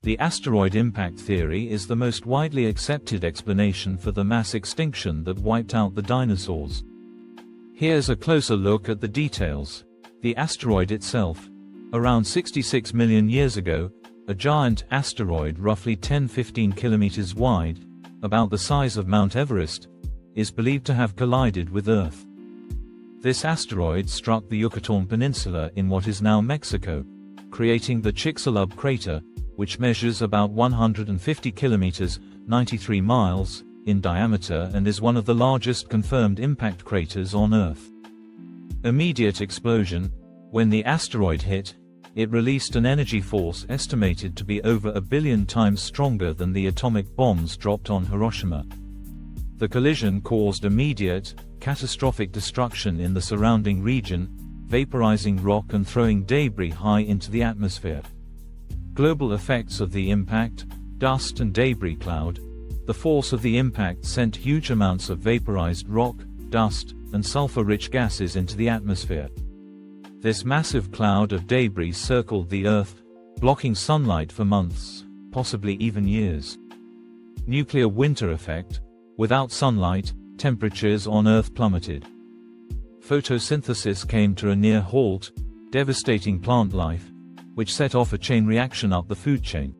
The asteroid impact theory is the most widely accepted explanation for the mass extinction that wiped out the dinosaurs. Here's a closer look at the details. The asteroid itself. Around 66 million years ago, a giant asteroid roughly 10–15 kilometers wide, about the size of Mount Everest, is believed to have collided with Earth. This asteroid struck the Yucatan Peninsula in what is now Mexico, creating the Chicxulub crater, which measures about 150 kilometers (93 miles) in diameter and is one of the largest confirmed impact craters on Earth. Immediate explosion. When the asteroid hit, it released an energy force estimated to be over 1 billion times stronger than the atomic bombs dropped on Hiroshima. The collision caused immediate, catastrophic destruction in the surrounding region, vaporizing rock and throwing debris high into the atmosphere. Global effects of the impact: dust and debris cloud. The force of the impact sent huge amounts of vaporized rock, dust, and sulfur-rich gases into the atmosphere. This massive cloud of debris circled the Earth, blocking sunlight for months, possibly even years. Nuclear winter effect. Without sunlight, temperatures on Earth plummeted. Photosynthesis came to a near halt, devastating plant life, which set off a chain reaction up the food chain.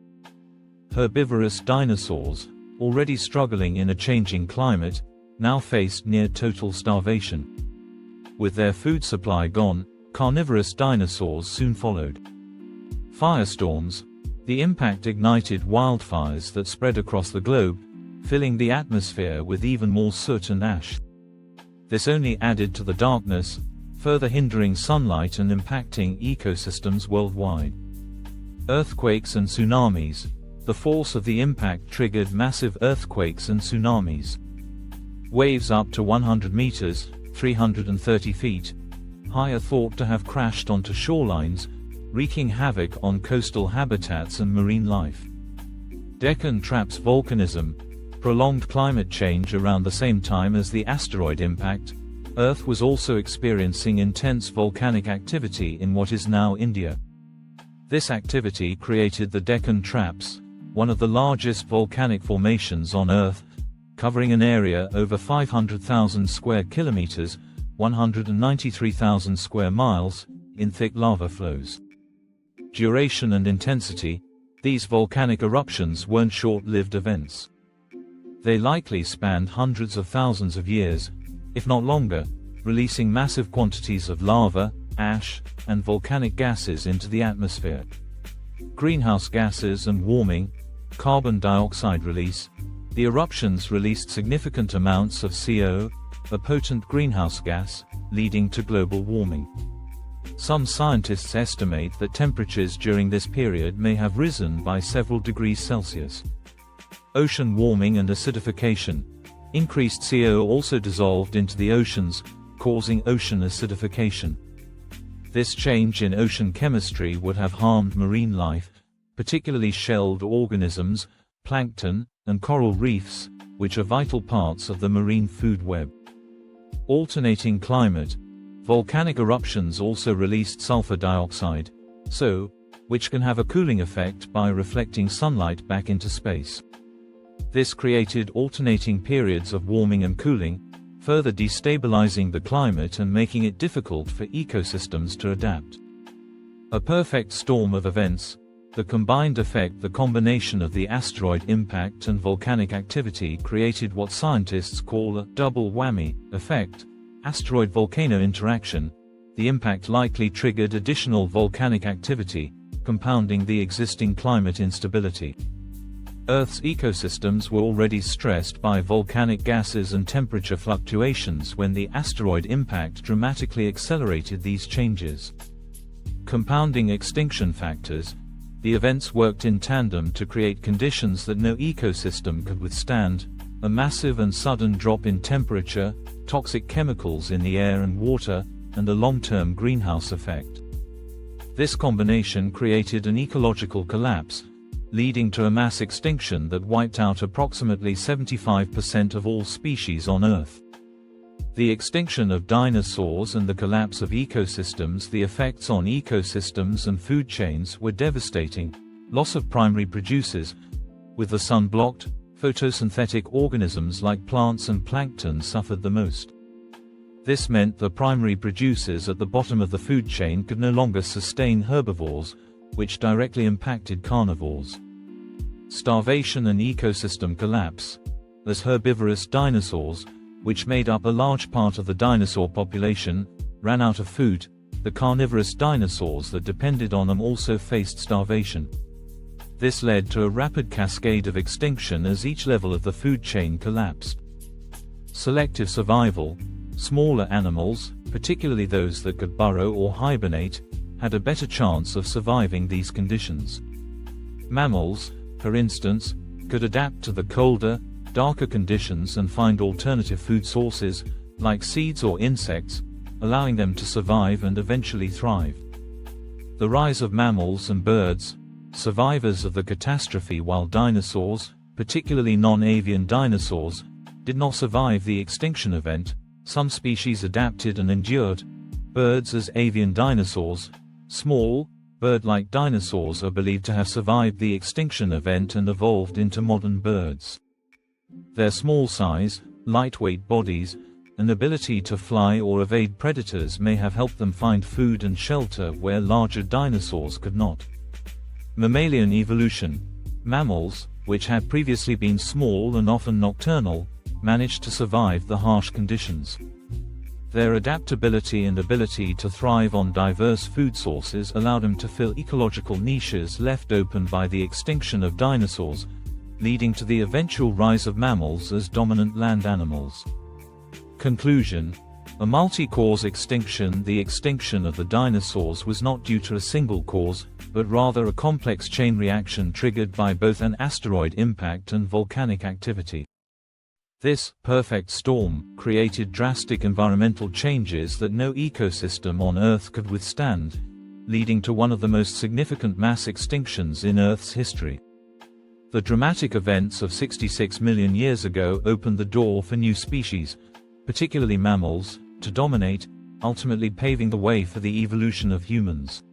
Herbivorous dinosaurs, already struggling in a changing climate, now faced near total starvation. With their food supply gone, carnivorous dinosaurs soon followed. Firestorms. The impact ignited wildfires that spread across the globe, filling the atmosphere with even more soot and ash. This only added to the darkness, further hindering sunlight and impacting ecosystems worldwide. Earthquakes and tsunamis. The force of the impact triggered massive earthquakes and tsunamis. Waves up to 100 meters, 330 feet, high are thought to have crashed onto shorelines, wreaking havoc on coastal habitats and marine life. Deccan Traps volcanism. Prolonged climate change. Around the same time as the asteroid impact, Earth was also experiencing intense volcanic activity in what is now India. This activity created the Deccan Traps, one of the largest volcanic formations on Earth, covering an area over 500,000 square kilometers, 193,000 square miles, in thick lava flows. Duration and intensity. These volcanic eruptions weren't short-lived events. They likely spanned hundreds of thousands of years, if not longer, releasing massive quantities of lava, ash, and volcanic gases into the atmosphere. Greenhouse gases and warming. Carbon dioxide release. The eruptions released significant amounts of CO, a potent greenhouse gas, leading to global warming. Some scientists estimate that temperatures during this period may have risen by several degrees Celsius. Ocean warming and acidification. Increased CO also dissolved into the oceans, causing ocean acidification. This change in ocean chemistry would have harmed marine life, particularly shelled organisms, plankton, and coral reefs, which are vital parts of the marine food web. Alternating climate. Volcanic eruptions also released sulfur dioxide, which can have a cooling effect by reflecting sunlight back into space. This created alternating periods of warming and cooling, further destabilizing the climate and making it difficult for ecosystems to adapt. A perfect storm of events. The combined effect, the combination of the asteroid impact and volcanic activity, created what scientists call a double whammy effect. Asteroid-volcano interaction. The impact likely triggered additional volcanic activity, compounding the existing climate instability. Earth's ecosystems were already stressed by volcanic gases and temperature fluctuations when the asteroid impact dramatically accelerated these changes. Compounding extinction factors. The events worked in tandem to create conditions that no ecosystem could withstand: a massive and sudden drop in temperature, toxic chemicals in the air and water, and a long-term greenhouse effect. This combination created an ecological collapse, leading to a mass extinction that wiped out approximately 75% of all species on Earth. The extinction of dinosaurs and the collapse of ecosystems. The effects on ecosystems and food chains were devastating, loss of primary producers. With the sun blocked, photosynthetic organisms like plants and plankton suffered the most. This meant the primary producers at the bottom of the food chain could no longer sustain herbivores, which directly impacted carnivores. Starvation and ecosystem collapse. As herbivorous dinosaurs, which made up a large part of the dinosaur population, ran out of food, the carnivorous dinosaurs that depended on them also faced starvation. This led to a rapid cascade of extinction as each level of the food chain collapsed. Selective survival. Smaller animals, particularly those that could burrow or hibernate, had a better chance of surviving these conditions. Mammals, for instance, could adapt to the colder, darker conditions and find alternative food sources, like seeds or insects, allowing them to survive and eventually thrive. The rise of mammals and birds, survivors of the catastrophe, while dinosaurs, particularly non-avian dinosaurs, did not survive the extinction event. Some species adapted and endured. Birds as avian dinosaurs, small, bird-like dinosaurs are believed to have survived the extinction event and evolved into modern birds. Their small size, lightweight bodies, and ability to fly or evade predators may have helped them find food and shelter where larger dinosaurs could not. Mammalian evolution. Mammals, which had previously been small and often nocturnal, managed to survive the harsh conditions. Their adaptability and ability to thrive on diverse food sources allowed them to fill ecological niches left open by the extinction of dinosaurs, leading to the eventual rise of mammals as dominant land animals. Conclusion. A multi-cause extinction. The extinction of the dinosaurs was not due to a single cause, but rather a complex chain reaction triggered by both an asteroid impact and volcanic activity. This perfect storm created drastic environmental changes that no ecosystem on Earth could withstand, leading to one of the most significant mass extinctions in Earth's history. The dramatic events of 66 million years ago opened the door for new species, particularly mammals, to dominate, ultimately paving the way for the evolution of humans.